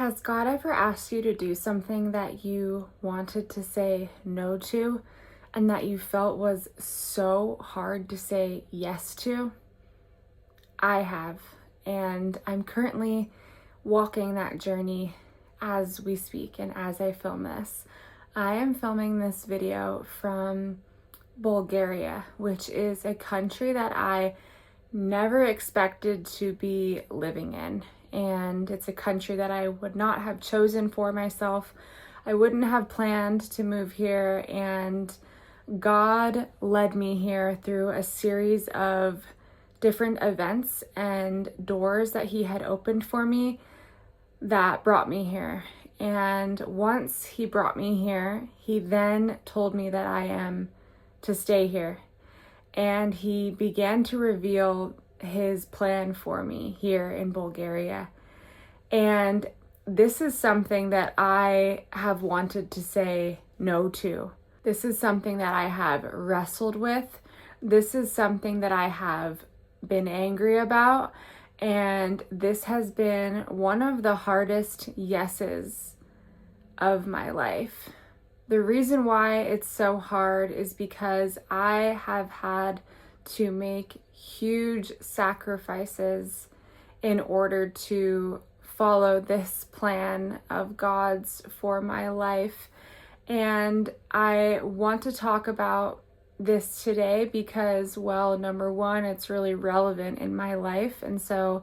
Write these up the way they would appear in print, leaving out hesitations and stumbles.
Has God ever asked you to do something that you wanted to say no to and that you felt was so hard to say yes to? I have, and I'm currently walking that journey as we speak and as I film this. I am filming this video from Bulgaria, which is a country that I never expected to be living in. And it's a country that I would not have chosen for myself. I wouldn't have planned to move here, and God led me here through a series of different events and doors that He had opened for me that brought me here. And once He brought me here, He then told me that I am to stay here. And He began to reveal His plan for me here in Bulgaria. And this is something that I have wanted to say no to. This is something that I have wrestled with. This is something that I have been angry about. And this has been one of the hardest yeses of my life. The reason why it's so hard is because I have had to make huge sacrifices in order to follow this plan of God's for my life. And I want to talk about this today because, well, number one, it's really relevant in my life, and so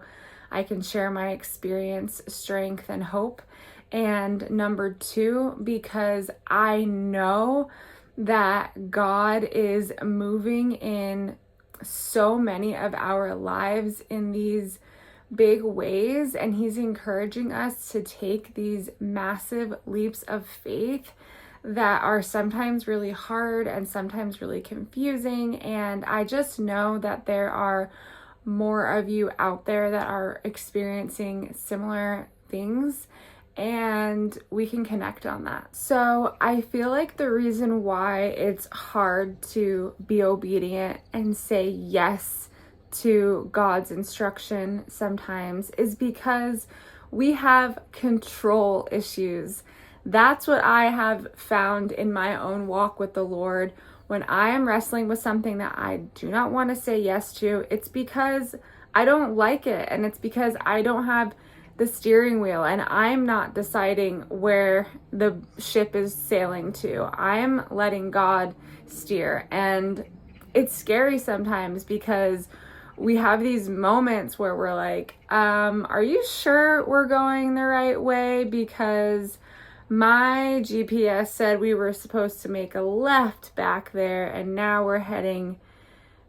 I can share my experience, strength, and hope. And number two, because I know that God is moving in so many of our lives in these big ways, and He's encouraging us to take these massive leaps of faith that are sometimes really hard and sometimes really confusing. And I just know that there are more of you out there that are experiencing similar things, and we can connect on that. So I feel like the reason why it's hard to be obedient and say yes to God's instruction sometimes is because we have control issues. That's what I have found in my own walk with the Lord. When I am wrestling with something that I do not want to say yes to, it's because I don't like it, and it's because I don't have the steering wheel and I'm not deciding where the ship is sailing to. I am letting God steer, and it's scary sometimes because we have these moments where we're like, are you sure we're going the right way? Because my GPS said we were supposed to make a left back there, and now we're heading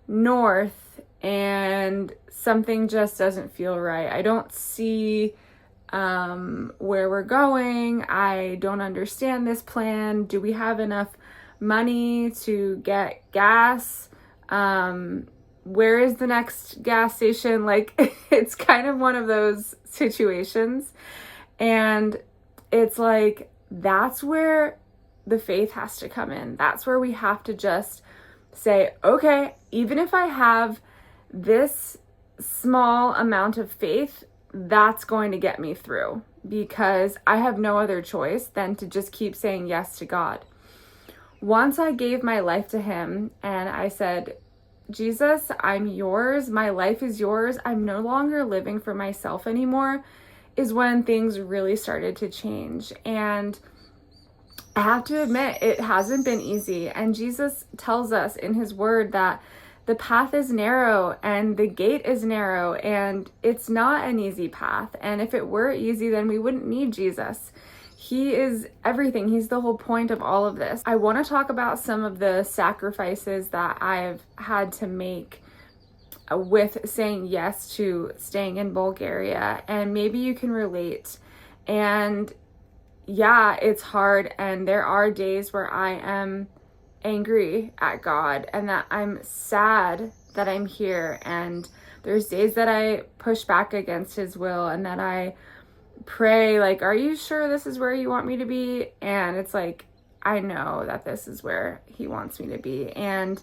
north, and something just doesn't feel right. I don't see where we're going. I don't understand this plan. Do we have enough money to get gas? Where is the next gas station? Like, it's kind of one of those situations. And it's like, that's where the faith has to come in. That's where we have to just say, okay, even if I have this small amount of faith, that's going to get me through, because I have no other choice than to just keep saying yes to God. Once I gave my life to Him and I said, Jesus, I'm yours. My life is yours. I'm no longer living for myself anymore, is when things really started to change. And I have to admit, it hasn't been easy. And Jesus tells us in His word that the path is narrow and the gate is narrow, and it's not an easy path. And if it were easy, then we wouldn't need Jesus. He is everything. He's the whole point of all of this. I want to talk about some of the sacrifices that I've had to make with saying yes to staying in Bulgaria, and maybe you can relate. And yeah, it's hard, and there are days where I am angry at God and that I'm sad that I'm here, and there's days that I push back against His will and that I pray like, are you sure this is where you want me to be? And it's like, I know that this is where He wants me to be. And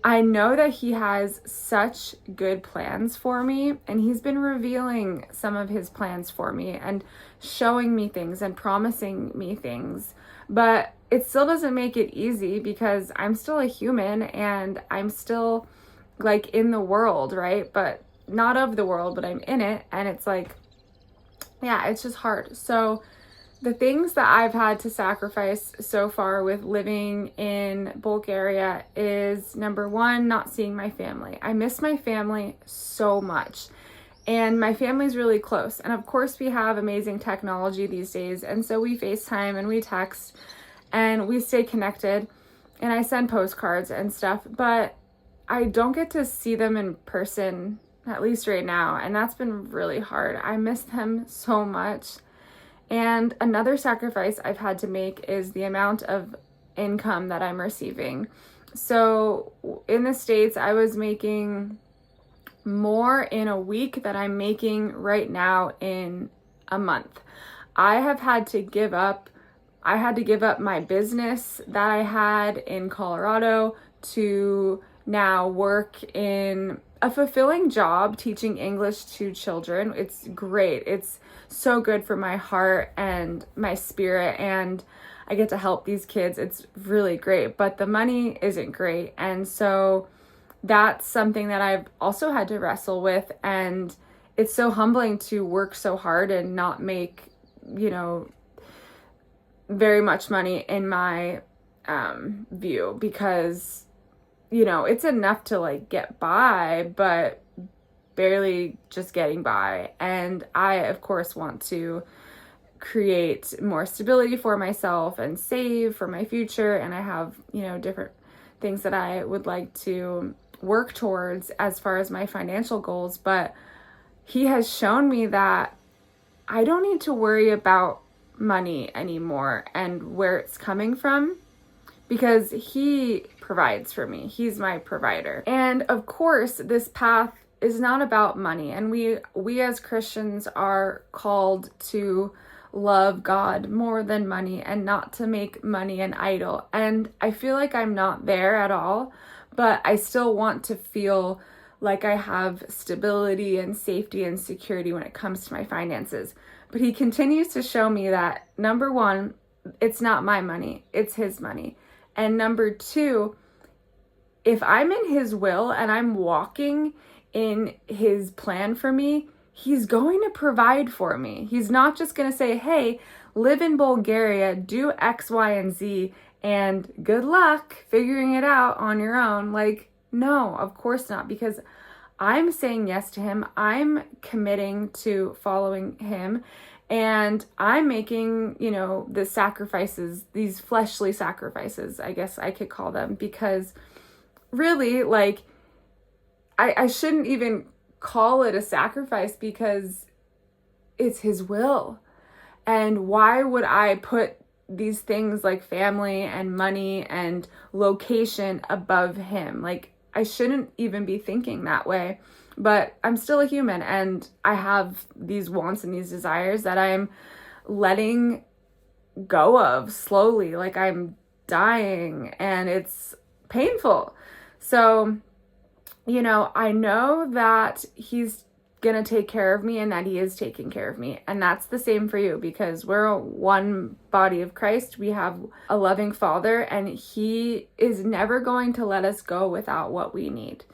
I know that he has such good plans for me, and he's been revealing some of his plans for me and showing me things and promising me things. But it still doesn't make it easy because I'm still a human and I'm still like in the world, right? But not of the world, but I'm in it. And it's like, yeah, it's just hard. So the things that I've had to sacrifice so far with living in Bulgaria is, number one, not seeing my family. I miss my family so much. And my family's really close. And of course, we have amazing technology these days. And so we FaceTime and we text and we stay connected. And I send postcards and stuff. But I don't get to see them in person, at least right now. And that's been really hard. I miss them so much. And another sacrifice I've had to make is the amount of income that I'm receiving. So in the States, I was making more in a week than I'm making right now in a month. I had to give up my business that I had in Colorado to now work in a fulfilling job teaching English to children. It's great. It's so good for my heart and my spirit, and I get to help these kids. It's really great, but the money isn't great. And so that's something that I've also had to wrestle with, and it's so humbling to work so hard and not make, very much money in my view, because it's enough to like get by, but barely just getting by. And I, of course, want to create more stability for myself and save for my future. And I have, different things that I would like to work towards as far as my financial goals. But he has shown me that I don't need to worry about money anymore and where it's coming from, because he provides for me. He's my provider. And of course, this path is not about money. And we as Christians are called to love God more than money and not to make money an idol. And I feel like I'm not there at all, but I still want to feel like I have stability and safety and security when it comes to my finances. But he continues to show me that, number one, it's not my money, it's his money. And number two, if I'm in his will and I'm walking in his plan for me, he's going to provide for me. He's not just going to say, hey, live in Bulgaria, do X, Y, and Z, and good luck figuring it out on your own. Like, no, of course not, because I'm saying yes to him. I'm committing to following him. And I'm making, the sacrifices, these fleshly sacrifices, I guess I could call them, because really, like, I shouldn't even call it a sacrifice because it's his will. And why would I put these things like family and money and location above him? Like, I shouldn't even be thinking that way. But I'm still a human, and I have these wants and these desires that I'm letting go of slowly. Like, I'm dying, and it's painful. So, I know that he's going to take care of me and that he is taking care of me. And that's the same for you, because we're one body of Christ. We have a loving Father, and he is never going to let us go without what we need.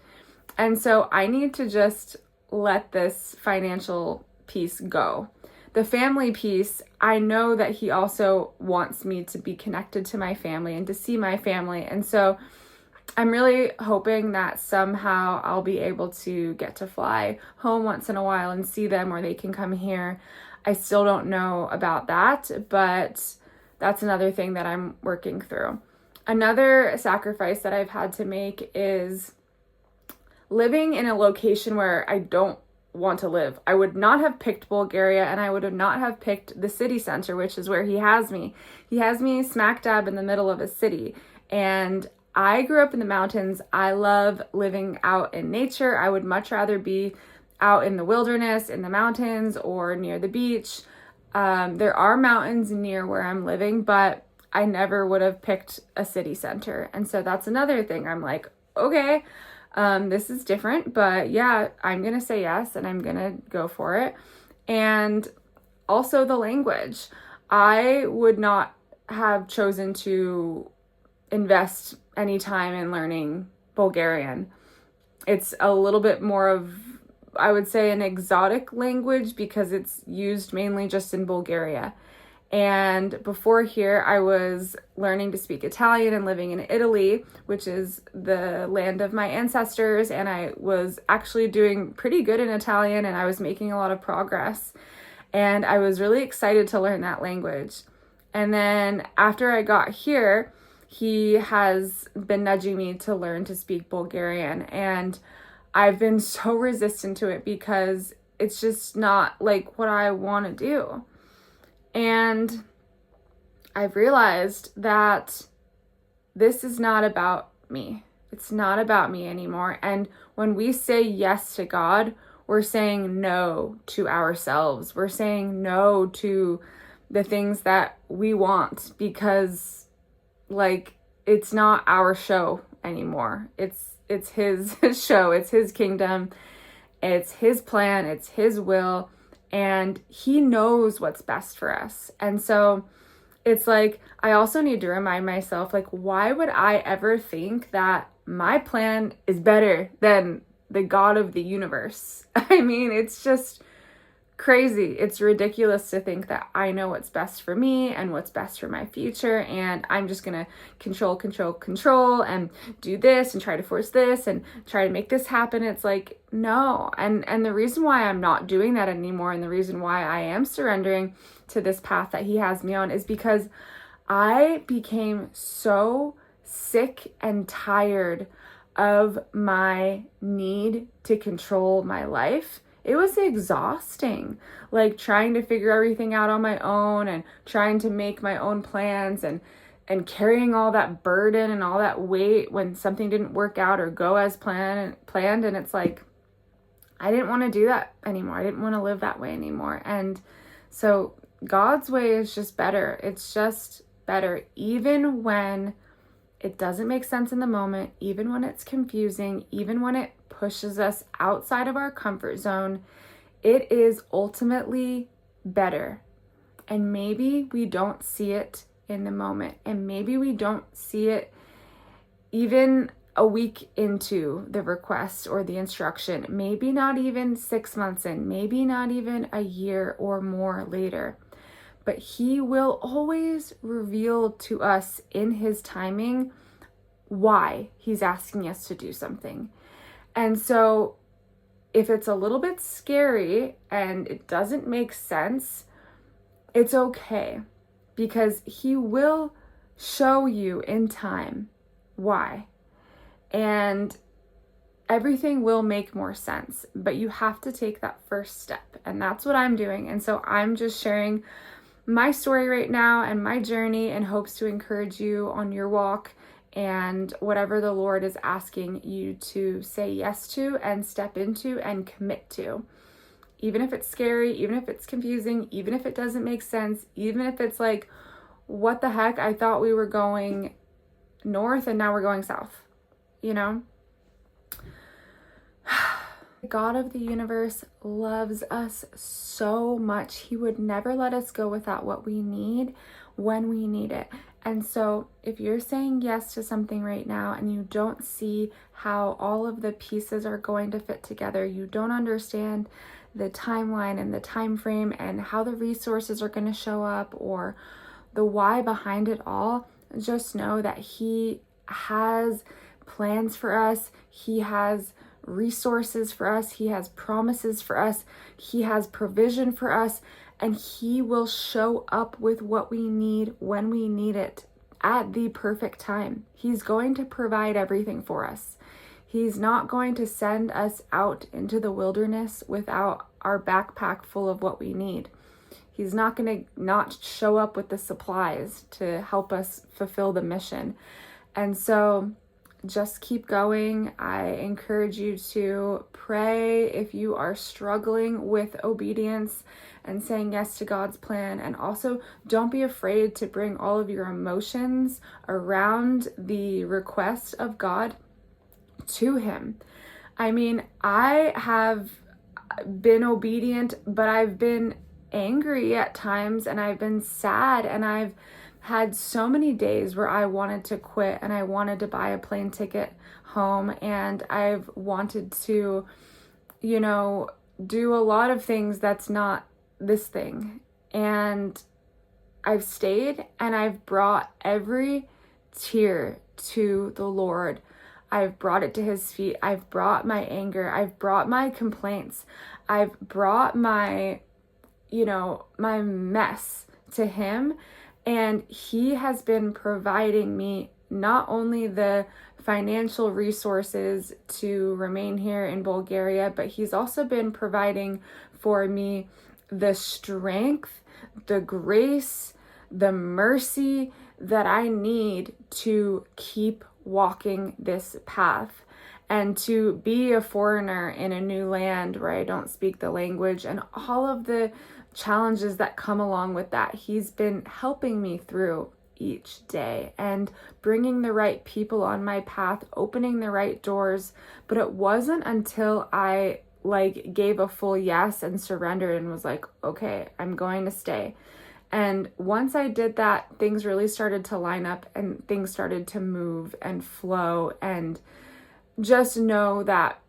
And so I need to just let this financial piece go. The family piece, I know that he also wants me to be connected to my family and to see my family. And so I'm really hoping that somehow I'll be able to get to fly home once in a while and see them, or they can come here. I still don't know about that, but that's another thing that I'm working through. Another sacrifice that I've had to make is living in a location where I don't want to live. I would not have picked Bulgaria, and I would not have picked the city center, which is where he has me. He has me smack dab in the middle of a city. And I grew up in the mountains. I love living out in nature. I would much rather be out in the wilderness, in the mountains, or near the beach. There are mountains near where I'm living, but I never would have picked a city center. And so that's another thing. I'm like, okay, this is different, but yeah, I'm going to say yes and I'm going to go for it. And also the language. I would not have chosen to invest any time in learning Bulgarian. It's a little bit more of, I would say, an exotic language because it's used mainly just in Bulgaria. And before here, I was learning to speak Italian and living in Italy, which is the land of my ancestors. And I was actually doing pretty good in Italian and I was making a lot of progress. And I was really excited to learn that language. And then after I got here, he has been nudging me to learn to speak Bulgarian. And I've been so resistant to it because it's just not like what I want to do. And I've realized that this is not about me. It's not about me anymore. And when we say yes to God, we're saying no to ourselves. We're saying no to the things that we want because, like, it's not our show anymore. It's his show. It's his kingdom. It's his plan. It's his will. And he knows what's best for us. And so it's like, I also need to remind myself, like, why would I ever think that my plan is better than the God of the universe? I mean, it's just crazy. It's ridiculous to think that I know what's best for me and what's best for my future. And I'm just going to control and do this and try to force this and try to make this happen. It's like, no. And the reason why I'm not doing that anymore and the reason why I am surrendering to this path that he has me on is because I became so sick and tired of my need to control my life. It was exhausting, like trying to figure everything out on my own and trying to make my own plans and carrying all that burden and all that weight when something didn't work out or go as planned. And it's like, I didn't want to do that anymore. I didn't want to live that way anymore. And so God's way is just better. It's just better, even when it doesn't make sense in the moment, even when it's confusing, even when it pushes us outside of our comfort zone. It is ultimately better. And maybe we don't see it in the moment. And maybe we don't see it even a week into the request or the instruction. Maybe not even 6 months in. Maybe not even a year or more later. But he will always reveal to us in his timing why he's asking us to do something. And so if it's a little bit scary and it doesn't make sense, it's okay, because he will show you in time why. And everything will make more sense, but you have to take that first step. And that's what I'm doing. And so I'm just sharing my story right now and my journey in hopes to encourage you on your walk and whatever the Lord is asking you to say yes to and step into and commit to. Even if it's scary, even if it's confusing, even if it doesn't make sense, even if it's like, what the heck? I thought we were going north and now we're going south, you know? God of the universe loves us so much. He would never let us go without what we need when we need it. And so if you're saying yes to something right now and you don't see how all of the pieces are going to fit together, you don't understand the timeline and the time frame and how the resources are going to show up or the why behind it all, just know that he has plans for us. He has resources for us. He has promises for us. He has provision for us. And he will show up with what we need when we need it at the perfect time. He's going to provide everything for us. He's not going to send us out into the wilderness without our backpack full of what we need. He's not going to not show up with the supplies to help us fulfill the mission. And so just keep going. I encourage you to pray if you are struggling with obedience and saying yes to God's plan. And also, don't be afraid to bring all of your emotions around the request of God, to him. I mean, I have been obedient, but I've been angry at times, and I've been sad, and I've had so many days where I wanted to quit, and I wanted to buy a plane ticket home, and I've wanted to, do a lot of things that's not this thing. And I've stayed, and I've brought every tear to the Lord. I've brought it to his feet. I've brought my anger. I've brought my complaints. I've brought my mess to him. And he has been providing me not only the financial resources to remain here in Bulgaria, but he's also been providing for me the strength, the grace, the mercy that I need to keep walking this path, and to be a foreigner in a new land where I don't speak the language, and all of the challenges that come along with that. He's been helping me through each day and bringing the right people on my path, opening the right doors. But it wasn't until I gave a full yes and surrendered and was like, okay, I'm going to stay. And once I did that, things really started to line up, and things started to move and flow. And just know that,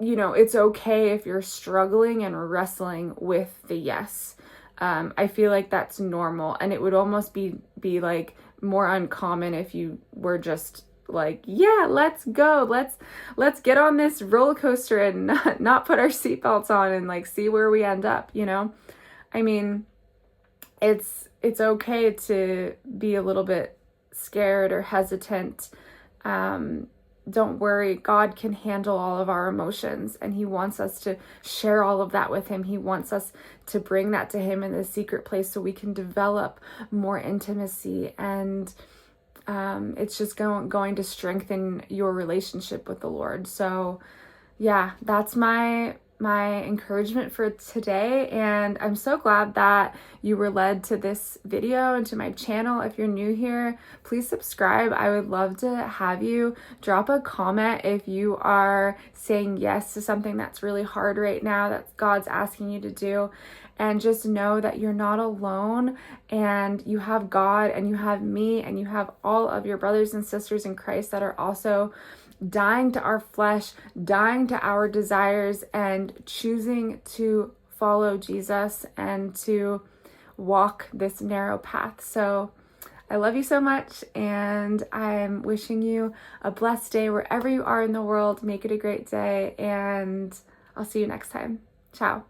it's okay if you're struggling and wrestling with the yes. I feel like that's normal, and it would almost be like more uncommon if you were just like, yeah, let's go. Let's get on this roller coaster and not put our seatbelts on and see where we end up, I mean, it's okay to be a little bit scared or hesitant. Don't worry, God can handle all of our emotions, and he wants us to share all of that with him. He wants us to bring that to him in the secret place so we can develop more intimacy, and it's just going to strengthen your relationship with the Lord. So yeah, that's my encouragement for today, and I'm so glad that you were led to this video and to my channel. If you're new here, please subscribe. I would love to have you. Drop a comment if you are saying yes to something that's really hard right now that God's asking you to do. And just know that you're not alone, and you have God, and you have me, and you have all of your brothers and sisters in Christ that are also dying to our flesh, dying to our desires, and choosing to follow Jesus and to walk this narrow path. So I love you so much, and I'm wishing you a blessed day wherever you are in the world. Make it a great day, and I'll see you next time. Ciao.